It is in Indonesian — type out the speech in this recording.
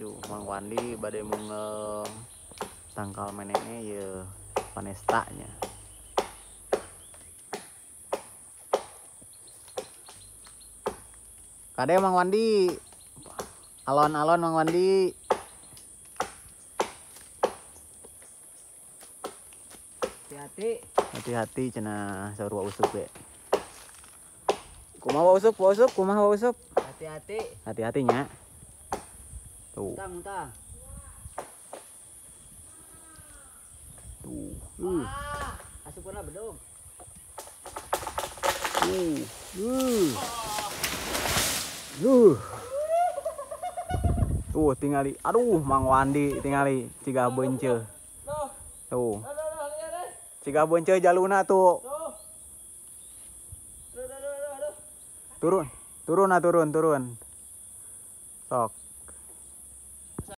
Duh, Mang Wandi badai mungel tangkal menene ya panestanya. Kade Mang Wandi. Alon-alon Mang Wandi. Hati-hati. Hati-hati cenah saur wa usuk we. Kumaha wa usuk, kumaha wa usuk? Hati-hati. Hati-hati nya. Tuh. Muntah. Tuh. Asupna bedog. Tuh tingali. Aduh, Mang Wandi tingali ciga beunceun. Tuh. Ciga beunceun jaluna tuh. Turun. Turun. Sok.